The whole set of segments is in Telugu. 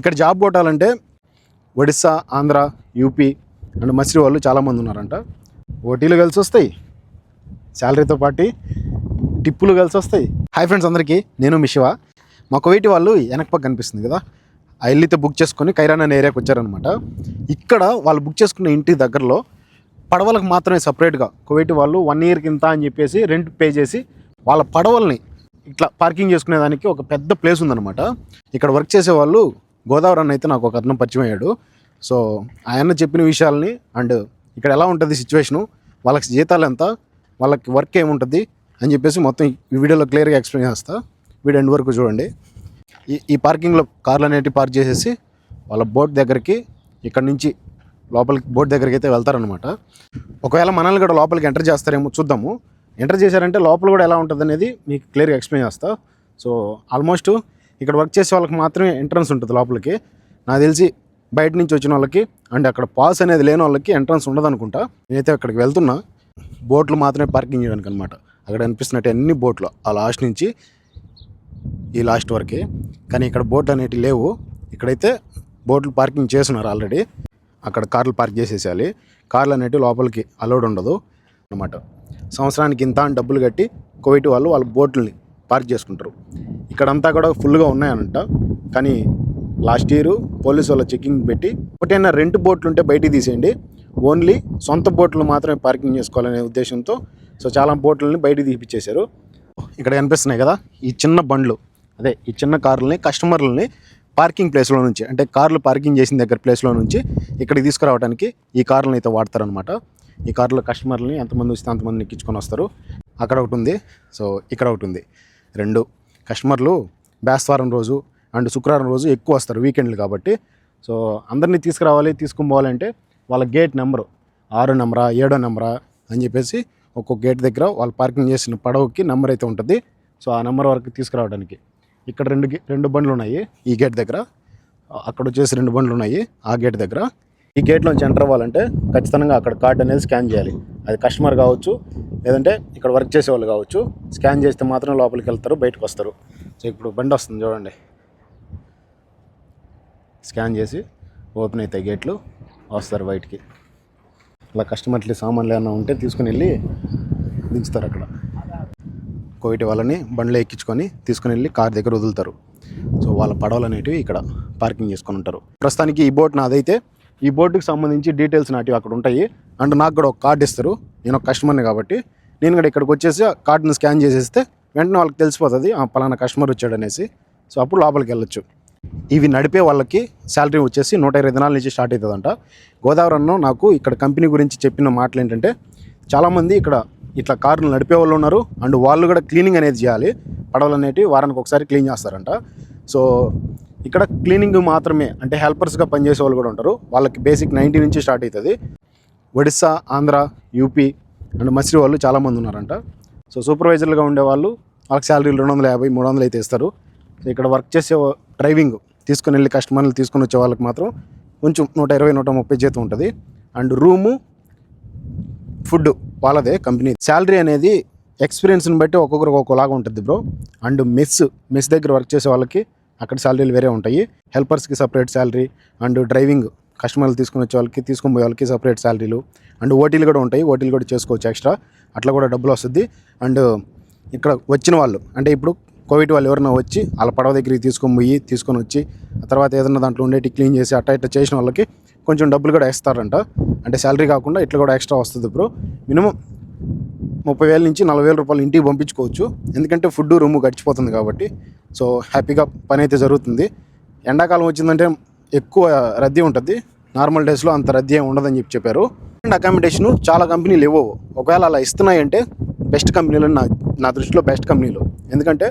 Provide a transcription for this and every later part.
ఇక్కడ జాబ్ కొట్టాలంటే ఒడిస్సా, ఆంధ్ర, యూపీ అండ్ మసిరి వాళ్ళు చాలామంది ఉన్నారంట. ఓటీలు కలిసి వస్తాయి, శాలరీతో పాటు టిప్పులు కలిసి వస్తాయి. హాయ్ ఫ్రెండ్స్ అందరికీ, నేను మీ శివ. మా కువైట్ వాళ్ళు వెనక పక్క కనిపిస్తుంది కదా, ఆ ఇల్లుతో బుక్ చేసుకొని కైరాన్ అనే ఏరియాకి వచ్చారనమాట. ఇక్కడ వాళ్ళు బుక్ చేసుకున్న ఇంటి దగ్గరలో పడవలకు మాత్రమే సపరేట్గా కువైట్ వాళ్ళు 1 ఇయర్కి ఇంత అని చెప్పేసి రెంట్ పే చేసి వాళ్ళ పడవల్ని ఇట్లా పార్కింగ్ చేసుకునేదానికి ఒక పెద్ద ప్లేస్ ఉందన్నమాట. ఇక్కడ వర్క్ చేసే వాళ్ళు గోదావరి అన్న అయితే నాకు ఒక అతను పరిచయం అయ్యాడు. సో ఆయన చెప్పిన విషయాలని అండ్ ఇక్కడ ఎలా ఉంటుంది సిచ్యువేషను, వాళ్ళకి జీతాలు ఎంత, వాళ్ళకి వర్క్ ఏముంటుంది అని చెప్పేసి మొత్తం ఈ వీడియోలో క్లియర్గా ఎక్స్ప్లెయిన్ చేస్తా. వీడియో ఎండ్ వరకు చూడండి. ఈ పార్కింగ్లో కార్లు అనేవి పార్క్ చేసేసి వాళ్ళ బోట్ దగ్గరికి ఇక్కడ నుంచి లోపలికి బోట్ దగ్గరికి అయితే వెళ్తారనమాట. ఒకవేళ మనల్ని కూడా లోపలికి ఎంటర్ చేస్తారేమో చూద్దాము. ఎంటర్ చేశారంటే లోపల కూడా ఎలా ఉంటుంది అనేది మీకు క్లియర్గా ఎక్స్ప్లెయిన్ చేస్తా. సో ఆల్మోస్ట్ ఇక్కడ వర్క్ చేసే వాళ్ళకి మాత్రమే ఎంట్రన్స్ ఉంటుంది లోపలికి. నాకు తెలిసి బయట నుంచి వచ్చిన వాళ్ళకి అండ్ అక్కడ పాస్ అనేది లేని వాళ్ళకి ఎంట్రన్స్ ఉండదు అనుకుంటా. నేనైతే అక్కడికి వెళ్తున్నా బోట్లు మాత్రమే పార్కింగ్ చేయడానికి అనమాట. అక్కడ అనిపిస్తున్నట్టు అన్ని బోట్లు ఆ లాస్ట్ నుంచి ఈ లాస్ట్ వరకే, కానీ ఇక్కడ బోట్లు అనేటివి లేవు. ఇక్కడైతే బోట్లు పార్కింగ్ చేస్తున్నారు ఆల్రెడీ. అక్కడ కార్లు పార్క్ చేసేసేయాలి. కార్లు అనేటివి లోపలికి అలౌడ్ ఉండదు అనమాట. సంవత్సరానికి ఇంత అని డబ్బులు కట్టి కువైట్ వాళ్ళు వాళ్ళ బోట్లని పార్క్ చేసుకుంటారు. ఇక్కడంతా కూడా ఫుల్గా ఉన్నాయనంట. కానీ లాస్ట్ ఇయర్ పోలీసు వాళ్ళ చెకింగ్ పెట్టి ఒకటైనా రెంట్ బోట్లు ఉంటే బయటికి తీసేయండి, ఓన్లీ సొంత బోట్లు మాత్రమే పార్కింగ్ చేసుకోవాలనే ఉద్దేశంతో సో చాలా బోట్లని బయటికి తీపిచ్చేశారు. ఇక్కడ కనిపిస్తున్నాయి కదా ఈ చిన్న బండ్లు, అదే ఈ చిన్న కార్లని కస్టమర్లని పార్కింగ్ ప్లేస్లో నుంచి, అంటే కార్లు పార్కింగ్ చేసిన దగ్గర ప్లేస్లో నుంచి ఇక్కడికి తీసుకురావడానికి ఈ కార్లను అయితే వాడతారనమాట. ఈ కార్లో కస్టమర్లని ఎంతమంది వస్తే అంతమందిని ఎక్కించుకొని వస్తారు. అక్కడ ఒకటి ఉంది, సో ఇక్కడ ఒకటి ఉంది. 2 కస్టమర్లు బేస్తవారం రోజు అండ్ శుక్రవారం రోజు ఎక్కువ వస్తారు, వీకెండ్లు కాబట్టి. సో అందరినీ తీసుకురావాలి, తీసుకుని పోవాలంటే వాళ్ళ గేట్ నెంబరు 6 నెంబరా 7 నెంబరా అని చెప్పేసి ఒక్కొక్క గేట్ దగ్గర వాళ్ళు పార్కింగ్ చేసిన పడవకి నెంబర్ అయితే ఉంటుంది. సో ఆ నెంబర్ వరకు తీసుకురావడానికి ఇక్కడ రెండు బండ్లు ఉన్నాయి ఈ గేట్ దగ్గర, అక్కడ వచ్చేసి 2 బండ్లు ఉన్నాయి ఆ గేట్ దగ్గర. ఈ గేట్లోంచి ఎంటర్ అవ్వాలంటే ఖచ్చితంగా అక్కడ కార్డ్ అనేది స్కాన్ చేయాలి. అది కస్టమర్ కావచ్చు, లేదంటే ఇక్కడ వర్క్ చేసే వాళ్ళు కావచ్చు. స్కాన్ చేస్తే మాత్రం లోపలికి వెళ్తారు, బయటకు వస్తారు. సో ఇప్పుడు బండి వస్తుంది చూడండి, స్కాన్ చేసి ఓపెన్ అవుతాయి గేట్లు, వస్తారు బయటికి. అలా కస్టమర్లు సామాన్లు ఏమైనా ఉంటే తీసుకుని వెళ్ళి దించుతారు అక్కడ. కువైట్ వాళ్ళని బండ్లో ఎక్కించుకొని తీసుకుని వెళ్ళి కార్ దగ్గర వదులుతారు. సో వాళ్ళ పడవలు అనేటివి ఇక్కడ పార్కింగ్ చేసుకొని ఉంటారు. ప్రస్తుతానికి ఈ బోట్ నాదైతే ఈ బోర్డుకి సంబంధించి డీటెయిల్స్ నాటివి అక్కడ ఉంటాయి. అండ్ నాకు కూడా ఒక కార్డు ఇస్తారు, నేను ఒక కస్టమర్ని కాబట్టి. నేను కూడా ఇక్కడికి వచ్చేసి ఆ కార్డుని స్కాన్ చేసేస్తే వెంటనే వాళ్ళకి తెలిసిపోతుంది పలానా కస్టమర్ వచ్చాడు అనేసి. సో అప్పుడు లోపలికి వెళ్ళొచ్చు. ఇవి నడిపే వాళ్ళకి శాలరీ వచ్చేసి 120 దినాల నుంచి స్టార్ట్ అవుతుందంట. గోదావరి అన్న నాకు ఇక్కడ కంపెనీ గురించి చెప్పిన మాటలు ఏంటంటే, చాలామంది ఇక్కడ ఇట్లా కార్లు నడిపే వాళ్ళు ఉన్నారు అండ్ వాళ్ళు కూడా క్లీనింగ్ అనేది చేయాలి. పడవలు అనేవి వారానికి ఒకసారి క్లీన్ చేస్తారంట. సో ఇక్కడ క్లీనింగ్ మాత్రమే, అంటే హెల్పర్స్గా పనిచేసే వాళ్ళు కూడా ఉంటారు. వాళ్ళకి బేసిక్ 90 నుంచి స్టార్ట్ అవుతుంది. ఒడిస్సా, ఆంధ్ర, యూపీ అండ్ మసిరి వాళ్ళు చాలామంది ఉన్నారంట. సో సూపర్వైజర్లుగా ఉండేవాళ్ళు వాళ్ళకి శాలరీలు 250, 300 అయితే ఇస్తారు. సో ఇక్కడ వర్క్ చేసే డ్రైవింగ్ తీసుకుని వెళ్ళి కస్టమర్లు తీసుకొని వచ్చే వాళ్ళకి మాత్రం కొంచెం 120, 130 జీతం ఉంటుంది. అండ్ రూము, ఫుడ్ వాళ్ళదే కంపెనీ. శాలరీ అనేది ఎక్స్పీరియన్స్ని బట్టి ఒక్కొక్కరికి ఒక్కోలాగా ఉంటుంది బ్రో. అండ్ మెస్ దగ్గర వర్క్ చేసే వాళ్ళకి అక్కడ శాలరీలు వేరే ఉంటాయి. హెల్పర్స్కి సపరేట్ శాలరీ అండ్ డ్రైవింగ్ కస్టమర్లు తీసుకుని వచ్చే వాళ్ళకి, తీసుకుని పోయే వాళ్ళకి సపరేట్ శాలరీలు అండ్ ఓటీలు కూడా ఉంటాయి. ఓటీలు కూడా చేసుకోవచ్చు ఎక్స్ట్రా, అట్లా కూడా డబ్బులు వస్తుంది. అండ్ ఇక్కడ వచ్చిన వాళ్ళు అంటే ఇప్పుడు కోవిడ్ వాళ్ళు ఎవరైనా వచ్చి వాళ్ళ పడవ దగ్గరికి తీసుకొని వచ్చి ఆ తర్వాత ఏదైనా దాంట్లో ఉండేటి క్లీన్ చేసి అట్లా ఇట్లా చేసిన వాళ్ళకి కొంచెం డబ్బులు కూడా వేస్తారంట. అంటే శాలరీ కాకుండా ఇట్లా కూడా ఎక్స్ట్రా వస్తుంది బ్రో. మినిమం 30,000 నుంచి 40,000 రూపాయలు ఇంటికి పంపించుకోవచ్చు, ఎందుకంటే ఫుడ్ రూము గడిచిపోతుంది కాబట్టి. సో హ్యాపీగా పని అయితే జరుగుతుంది. ఎండాకాలం వచ్చిందంటే ఎక్కువ రద్దీ ఉంటుంది, నార్మల్ డేస్లో అంత రద్దీ ఏమి ఉండదని చెప్పారు. అండ్ అకామిడేషను చాలా కంపెనీలు ఇవ్వవు. ఒకవేళ అలా ఇస్తున్నాయంటే బెస్ట్ కంపెనీలు నా దృష్టిలో బెస్ట్ కంపెనీలు. ఎందుకంటే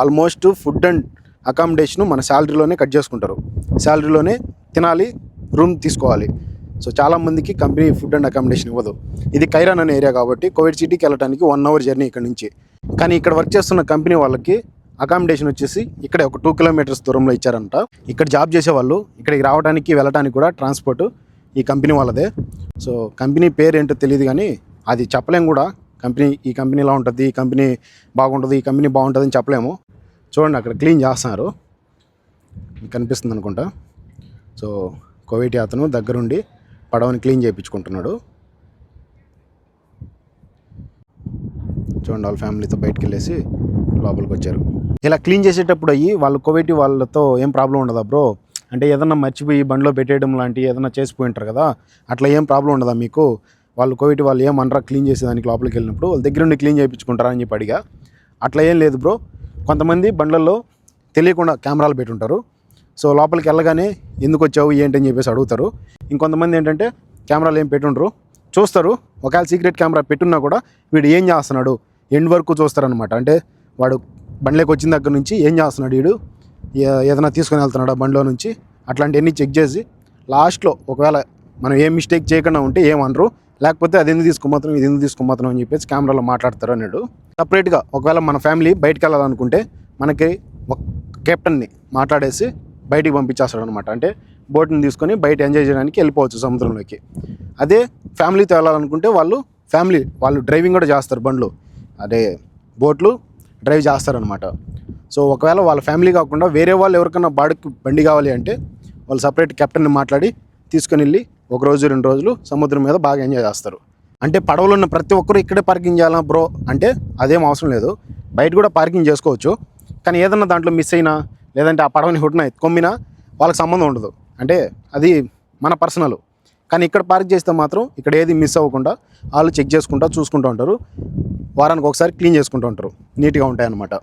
ఆల్మోస్ట్ ఫుడ్ అండ్ అకామిడేషను మన శాలరీలోనే కట్ చేసుకుంటారు, శాలరీలోనే తినాలి, రూమ్ తీసుకోవాలి. సో చాలామందికి కంపెనీ ఫుడ్ అండ్ అకామిడేషన్ ఇవ్వదు. ఇది కైరాన్ అనే ఏరియా కాబట్టి కువైట్ సిటీకి వెళ్ళడానికి 1 అవర్ జర్నీ ఇక్కడ నుంచి. కానీ ఇక్కడ వర్క్ చేస్తున్న కంపెనీ వాళ్ళకి అకామిడేషన్ వచ్చేసి ఇక్కడ ఒక 2 కిలోమీటర్స్ దూరంలో ఇచ్చారంట. ఇక్కడ జాబ్ చేసేవాళ్ళు ఇక్కడికి రావడానికి వెళ్ళడానికి కూడా ట్రాన్స్పోర్ట్ ఈ కంపెనీ వాళ్ళదే. సో కంపెనీ పేరు ఏంటో తెలియదు, కానీ అది చెప్పలేం కూడా. ఈ కంపెనీ ఇలా ఉంటుంది, ఈ కంపెనీ బాగుంటుంది, ఈ కంపెనీ బాగుంటుంది అని చెప్పలేము. చూడండి అక్కడ క్లీన్ చేస్తున్నారు. మీకు కనిపిస్తుంది అనుకుంటా. సో కువైటీ అతను దగ్గరుండి పడవని క్లీన్ చేయించుకుంటున్నాడు. చూడండి, వాళ్ళ ఫ్యామిలీతో బయటకు వెళ్ళేసి లోపలికి వచ్చారు. ఇలా క్లీన్ చేసేటప్పుడు వాళ్ళు కువైటీ వాళ్ళతో ఏం ప్రాబ్లం ఉండదా బ్రో? అంటే ఏదన్నా మర్చిపోయి బండిలో పెట్టేయడం లాంటి ఏదన్నా చేసిపోయి ఉంటారు కదా, అట్లా ఏం ప్రాబ్లం ఉండదా మీకు? వాళ్ళు కువైటీ వాళ్ళు ఏమనరా క్లీన్ చేసేదానికి లోపలికి వెళ్ళినప్పుడు వాళ్ళ దగ్గర నుండి క్లీన్ చేయించుకుంటారా అని చెప్పి అడిగా. అట్లా ఏం లేదు బ్రో. కొంతమంది బండ్లలో తెలియకుండా కెమెరాలు పెట్టుంటారు. సో లోపలికి వెళ్ళగానే ఎందుకు వచ్చావు ఏంటి అని చెప్పేసి అడుగుతారు. ఇంకొంతమంది ఏంటంటే కెమెరాలు ఏం పెట్టుండ్రు, చూస్తారు. ఒకవేళ సీక్రెట్ కెమెరా పెట్టున్నా కూడా వీడు ఏం చేస్తున్నాడు ఎండ్ వరకు చూస్తారనమాట. అంటే వాడు బండిలోకి వచ్చిన దగ్గర నుంచి ఏం చేస్తున్నాడు, వీడు ఏదైనా తీసుకొని వెళ్తున్నాడా బండిలో నుంచి, అట్లాంటివన్నీ చెక్ చేసి లాస్ట్లో ఒకవేళ మనం ఏం మిస్టేక్ చేయకుండా ఉంటే ఏమనరు, లేకపోతే అది ఎందుకు తీసుకోమాత్రం ఇది ఎందుకు తీసుకోమాత్రం అని చెప్పేసి కెమెరాలో మాట్లాడతారు అన్నాడు. సపరేట్గా ఒకవేళ మన ఫ్యామిలీ బయటకు వెళ్ళాలనుకుంటే మనకి ఒక కెప్టెన్ని మాట్లాడేసి బయటికి పంపించేస్తాడు అనమాట. అంటే బోట్ని తీసుకొని బయట ఎంజాయ్ చేయడానికి వెళ్ళిపోవచ్చు సముద్రంలోకి. అదే ఫ్యామిలీతో వెళ్ళాలనుకుంటే వాళ్ళు డ్రైవింగ్ కూడా చేస్తారు, బండ్లు అదే బోట్లు డ్రైవ్ చేస్తారనమాట. సో ఒకవేళ వాళ్ళ ఫ్యామిలీ కాకుండా వేరే వాళ్ళు ఎవరికైనా బండి కావాలి అంటే వాళ్ళు సపరేట్ కెప్టెన్ని మాట్లాడి తీసుకొని వెళ్ళి 1 రోజు 2 రోజులు సముద్రం మీద బాగా ఎంజాయ్ చేస్తారు. అంటే పడవలో ఉన్న ప్రతి ఒక్కరు ఇక్కడే పార్కింగ్ చేయాలా బ్రో అంటే అదేం అవసరం లేదు, బయట కూడా పార్కింగ్ చేసుకోవచ్చు. కానీ ఏదన్నా దాంట్లో మిస్ అయినా లేదంటే ఆ పడవని హుట్టినా ఎత్తుకొమ్మినా వాళ్ళకి సంబంధం ఉండదు, అంటే అది మన పర్సనల్. కానీ ఇక్కడ పార్క్ చేస్తే మాత్రం ఇక్కడ ఏది మిస్ అవ్వకుండా వాళ్ళు చెక్ చేసుకుంటూ చూసుకుంటూ ఉంటారు. వారానికి ఒకసారి క్లీన్ చేసుకుంటూ ఉంటారు, నీట్గా ఉంటాయి అన్నమాట.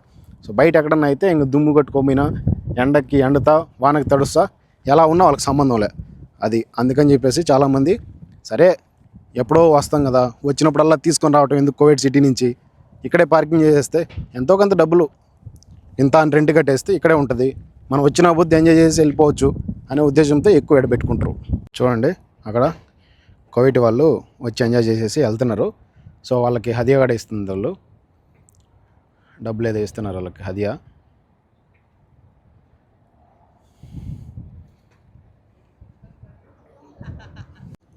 సో బయట ఎక్కడన్నా అయితే ఇంక దుమ్ము కట్టుకోమైనా ఎండకి ఎండతా వానకి తడుస్తా ఎలా ఉన్నా వాళ్ళకి సంబంధంలే అది. అందుకని చెప్పేసి చాలామంది సరే ఎప్పుడో వస్తాం కదా, వచ్చినప్పుడల్లా తీసుకొని రావటం ఎందుకు కువైట్ సిటీ నుంచి, ఇక్కడే పార్కింగ్ చేసేస్తే ఎంతో కొంత డబ్బులు ఇంత అని రెంట్ కట్టేస్తే ఇక్కడే ఉంటుంది, మనం వచ్చిన బుద్ధి ఎంజాయ్ చేసి వెళ్ళిపోవచ్చు అనే ఉద్దేశంతో ఎక్కువ ఎడబెట్టుకుంటారు. చూడండి అక్కడ కువైట్ వాళ్ళు వచ్చి ఎంజాయ్ చేసేసి వెళ్తున్నారు. సో వాళ్ళకి హదియా కూడా ఇస్తుంది, వాళ్ళు డబ్బులు ఏదో ఇస్తున్నారు వాళ్ళకి హదియా.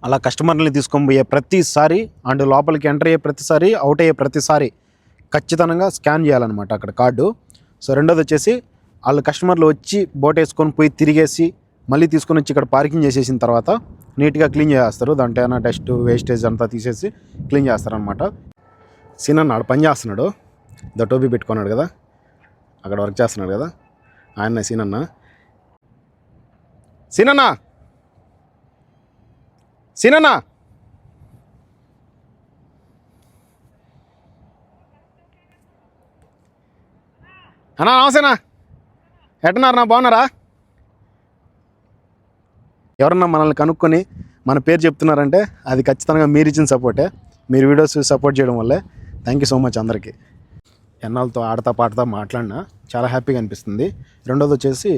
అలా కస్టమర్ని తీసుకొని పోయే ప్రతిసారి అండ్ లోపలికి ఎంటర్ అయ్యే ప్రతిసారి అవుట్ అయ్యే ప్రతిసారి ఖచ్చితంగా స్కాన్ చేయాలన్నమాట అక్కడ కార్డు. సో రెండోది వచ్చేసి వాళ్ళు కస్టమర్లు వచ్చి బోట్ వేసుకొని పోయి తిరిగేసి మళ్ళీ తీసుకొని వచ్చి ఇక్కడ పార్కింగ్ చేసేసిన తర్వాత నీట్గా క్లీన్ చేస్తారు. దాంట్లో ఏమైనా డస్ట్ వేస్టేజ్ అంతా తీసేసి క్లీన్ చేస్తారనమాట. సీనన్న ఆడ పని చేస్తున్నాడు, టోపీ పెట్టుకున్నాడు కదా, అక్కడ వర్క్ చేస్తున్నాడు కదా ఆయన సీనన్న. సీనన్న అన్నా నమస్తేనా, ఎట్టున్నారన్నా, బాగున్నారా? ఎవరన్నా మనల్ని కనుక్కొని మన పేరు చెప్తున్నారంటే అది ఖచ్చితంగా మీరు ఇచ్చిన సపోర్టే, మీరు వీడియోస్ సపోర్ట్ చేయడం వల్లే. థ్యాంక్ యూ సో మచ్ అందరికీ. ఎన్నాళ్ళతో ఆడతా పాడతా మాట్లాడినా చాలా హ్యాపీగా అనిపిస్తుంది. రెండోది వచ్చేసి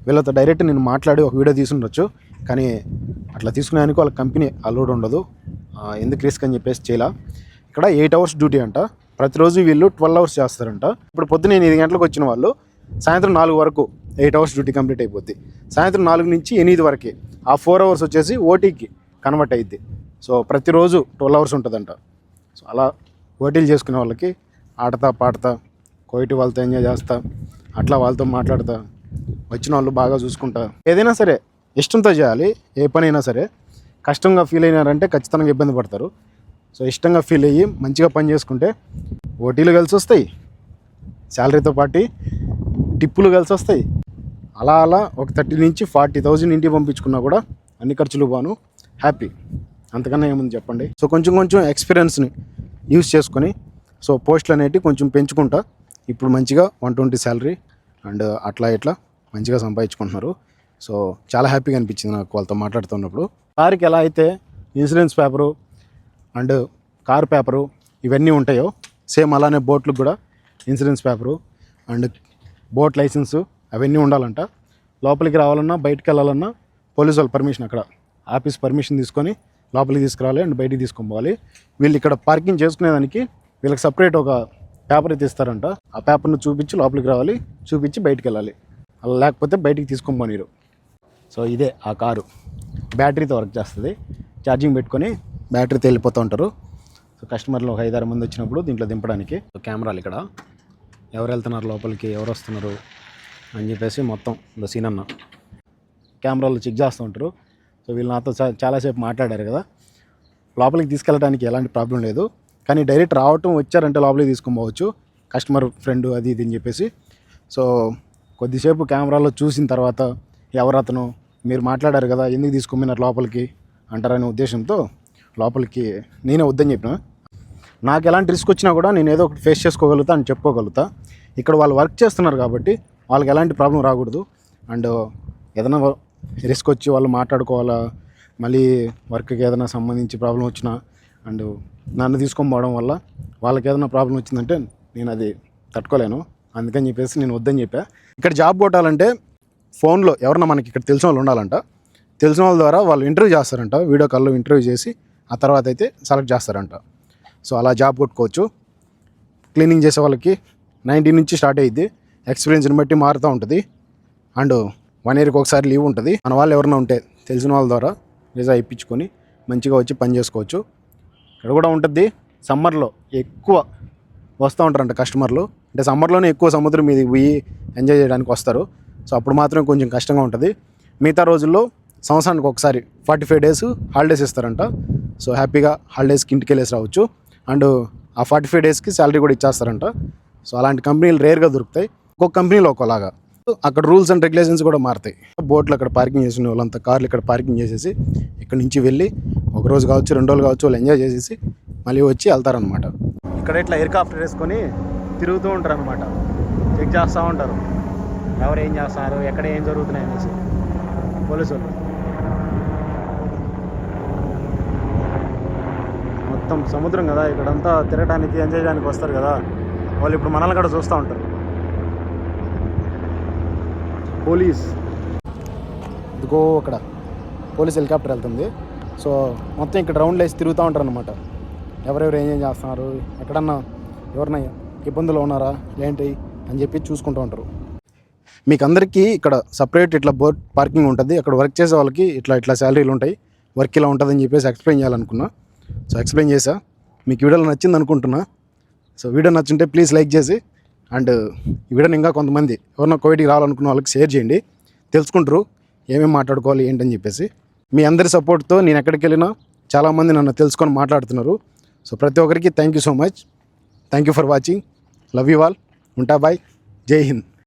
వీళ్ళతో డైరెక్ట్ నేను మాట్లాడి ఒక వీడియో తీసుండొచ్చు, కానీ అట్లా తీసుకునేందుకు వాళ్ళ కంపెనీ అలౌడ్ ఉండదు, ఎందుకు రిస్క్ అని చెప్పేసి చేయాల. ఇక్కడ 8 hours డ్యూటీ అంట, ప్రతిరోజు వీళ్ళు 12 hours చేస్తారంట. ఇప్పుడు పొద్దున్న 8 గంటలకు వచ్చిన వాళ్ళు సాయంత్రం 4 వరకు 8 hours డ్యూటీ కంప్లీట్ అయిపోద్ది. సాయంత్రం 4 నుంచి 8 వరకు ఆ 4 hours వచ్చేసి ఓటీకి కన్వర్ట్ అయ్యిద్ది. సో ప్రతిరోజు 12 hours ఉంటుందంట. సో అలా ఓటీలు చేసుకునే వాళ్ళకి ఆడతా పాడతా కువైట్ వాళ్ళతో ఎంజాయ్ చేస్తా అట్లా వాళ్ళతో మాట్లాడతా వచ్చిన వాళ్ళు బాగా చూసుకుంటా. ఏదైనా సరే ఇష్టంతో చేయాలి, ఏ పని అయినా సరే. కష్టంగా ఫీల్ అయినారంటే ఖచ్చితంగా ఇబ్బంది పడతారు. సో ఇష్టంగా ఫీల్ అయ్యి మంచిగా పని చేసుకుంటే ఓటీలు కలిసి వస్తాయి, శాలరీతో పాటు టిప్పులు కలిసి వస్తాయి. అలా ఒక 30,000 నుంచి 40,000 ఇంటికి పంపించుకున్నా కూడా అన్ని ఖర్చులు బాను హ్యాపీ. అంతకన్నా ఏముంది చెప్పండి. సో కొంచెం ఎక్స్పీరియన్స్ని యూజ్ చేసుకొని సో పోస్టులు అనేవి కొంచెం పెంచుకుంటా ఇప్పుడు మంచిగా 120 శాలరీ అండ్ అట్లా ఇట్లా మంచిగా సంపాదించుకుంటున్నారు. సో చాలా హ్యాపీగా అనిపించింది నాకు వాళ్ళతో మాట్లాడుతున్నప్పుడు. కార్కి ఎలా అయితే insurance paper and car paper ఇవన్నీ ఉంటాయో సేమ్ అలానే బోట్లకు కూడా insurance paper and boat licence అవన్నీ ఉండాలంట. లోపలికి రావాలన్నా బయటికి వెళ్ళాలన్నా పోలీసు వాళ్ళ పర్మిషన్, అక్కడ ఆఫీస్ పర్మిషన్ తీసుకొని లోపలికి తీసుకురావాలి అండ్ బయటికి తీసుకొని పోవాలి. వీళ్ళు ఇక్కడ పార్కింగ్ చేసుకునేదానికి వీళ్ళకి సపరేట్ ఒక పేపర్ అయితే ఇస్తారంట. ఆ పేపర్ను చూపించి లోపలికి రావాలి, చూపించి బయటికి వెళ్ళాలి. అలా లేకపోతే బయటికి తీసుకొని పోనీరు. సో ఇదే ఆ కారు బ్యాటరీతో వర్క్ చేస్తుంది, ఛార్జింగ్ పెట్టుకొని బ్యాటరీతో వెళ్ళిపోతూ ఉంటారు. సో కస్టమర్లు ఒక 5-6 మంది వచ్చినప్పుడు దీంట్లో దింపడానికి కెమెరాలు ఇక్కడ ఎవరు వెళ్తున్నారు లోపలికి, ఎవరు వస్తున్నారు అని చెప్పేసి మొత్తం సీన్ అన్న కెమెరాలో చెక్ చేస్తూ ఉంటారు. సో వీళ్ళు నాతో చాలాసేపు మాట్లాడారు కదా, లోపలికి తీసుకెళ్ళడానికి ఎలాంటి ప్రాబ్లం లేదు, కానీ డైరెక్ట్ రావటం వచ్చారంటే లోపలికి తీసుకొని పోవచ్చు, కస్టమర్ ఫ్రెండ్ అది ఇది అని చెప్పేసి. సో కొద్దిసేపు కెమెరాలో చూసిన తర్వాత ఎవరు అతను, మీరు మాట్లాడారు కదా ఎందుకు తీసుకున్నారు లోపలికి అంటారనే ఉద్దేశంతో లోపలికి నేనే వద్దని చెప్పిన. నాకు ఎలాంటి రిస్క్ వచ్చినా కూడా నేను ఏదో ఒకటి ఫేస్ చేసుకోగలుగుతా అని చెప్పుకోగలుగుతా. ఇక్కడ వాళ్ళు వర్క్ చేస్తున్నారు కాబట్టి వాళ్ళకి ఎలాంటి ప్రాబ్లం రాకూడదు. అండ్ ఏదైనా రిస్క్ వచ్చి వాళ్ళు మాట్లాడుకోవాలా, మళ్ళీ వర్క్కి ఏదైనా సంబంధించి ప్రాబ్లం వచ్చినా అండ్ నన్ను తీసుకొని పోవడం వల్ల వాళ్ళకి ఏదైనా ప్రాబ్లం వచ్చిందంటే నేను అది తట్టుకోలేను. అందుకని చెప్పేసి నేను వద్దని చెప్పా. ఇక్కడ జాబ్ కొట్టాలంటే ఫోన్లో ఎవరన్నా మనకి ఇక్కడ తెలిసిన వాళ్ళు ఉండాలంట. తెలిసిన వాళ్ళ ద్వారా వాళ్ళు ఇంటర్వ్యూ చేస్తారంట, వీడియో కాల్లో ఇంటర్వ్యూ చేసి ఆ తర్వాత అయితే సెలెక్ట్ చేస్తారంట. సో అలా జాబ్ కొట్టుకోవచ్చు. క్లీనింగ్ చేసే వాళ్ళకి 19 నుంచి స్టార్ట్ అయ్యిద్ది. ఎక్స్పీరియన్స్ని బట్టి మారుతూ ఉంటుంది. అండ్ 1 ఇయర్కి ఒకసారి లీవ్ ఉంటుంది. మన వాళ్ళు ఎవరైనా ఉంటే తెలిసిన వాళ్ళ ద్వారా వీసా ఇప్పించుకొని మంచిగా వచ్చి పని చేసుకోవచ్చు. ఇక్కడ కూడా ఉంటుంది, సమ్మర్లో ఎక్కువ వస్తూ ఉంటారంట కస్టమర్లు. అంటే సమ్మర్లోనే ఎక్కువ సముద్రం మీద పోయి ఎంజాయ్ చేయడానికి వస్తారు. సో అప్పుడు మాత్రం కొంచెం కష్టంగా ఉంటుంది. మిగతా రోజుల్లో సంవత్సరానికి ఒకసారి 45 డేస్ హాలిడేస్ ఇస్తారంట. సో హ్యాపీగా హాలిడేస్కి ఇంటికి వెళ్ళేసి రావచ్చు. అండ్ ఆ 45 డేస్కి శాలరీ కూడా ఇచ్చేస్తారంట. సో అలాంటి కంపెనీలు రేర్గా దొరుకుతాయి. ఒక్కొక్క కంపెనీలో ఒకలాగా. అక్కడ రూల్స్ అండ్ రెగ్యులేషన్స్ కూడా మారుతాయి. బోట్లు అక్కడ పార్కింగ్ చేసిన వాళ్ళంతా కార్లు ఇక్కడ పార్కింగ్ చేసేసి ఇక్కడ నుంచి వెళ్ళి ఒక రోజు కావచ్చు 2 రోజులు కావచ్చు వాళ్ళు ఎంజాయ్ చేసేసి మళ్ళీ వచ్చి వెళ్తారనమాట. ఇక్కడ ఇట్లా హెలికాప్టర్ వేసుకొని తిరుగుతూ ఉంటారు అనమాట. చెక్ చేస్తూ ఉంటారు ఎవరు ఏం చేస్తున్నారు, ఎక్కడ ఏం జరుగుతున్నాయి అనేసి పోలీసు వాళ్ళు. మొత్తం సముద్రం కదా, ఇక్కడంతా తిరగడానికి ఎంజాయ్ చేయడానికి వస్తారు కదా, వాళ్ళు ఇప్పుడు మనల్ని కూడా చూస్తూ ఉంటారు. పోలీస్ ఇదిగో అక్కడ పోలీస్ హెలికాప్టర్ వెళ్తుంది. సో మొత్తం ఇక్కడ రౌండ్లు వేసి తిరుగుతూ ఉంటారు అనమాట. ఎవరెవరు ఏం చేస్తున్నారు, ఎక్కడన్నా ఎవరన్నా ఇబ్బందులు ఉన్నారా ఏంటి అని చెప్పి చూసుకుంటూ ఉంటారు. మీకు అందరికీ ఇక్కడ సపరేట్ ఇట్లా బోట్ పార్కింగ్ ఉంటుంది. అక్కడ వర్క్ చేసే వాళ్ళకి ఇట్లా శాలరీలు ఉంటాయి, వర్క్ ఇలా ఉంటుందని చెప్పేసి ఎక్స్ప్లెయిన్ చేయాలనుకున్నా. సో ఎక్స్ప్లెయిన్ చేసా. మీకు వీడియోలో నచ్చింది అనుకుంటున్నా. సో వీడియో నచ్చుంటే ప్లీజ్ లైక్ చేసి అండ్ ఈ వీడియోని ఇంకా కొంతమంది ఎవరన్నా కోవిడ్కి రావాలనుకున్న వాళ్ళకి షేర్ చేయండి. తెలుసుకుంటారు ఏమేమి మాట్లాడుకోవాలి ఏంటని చెప్పేసి. మీ అందరి సపోర్ట్తో నేను ఎక్కడికి వెళ్ళినా చాలామంది నన్ను తెలుసుకొని మాట్లాడుతున్నారు. సో ప్రతి ఒక్కరికి thank you so much. Thank you for watching. Love you all. ఉంటా బాయ్. జై హింద్.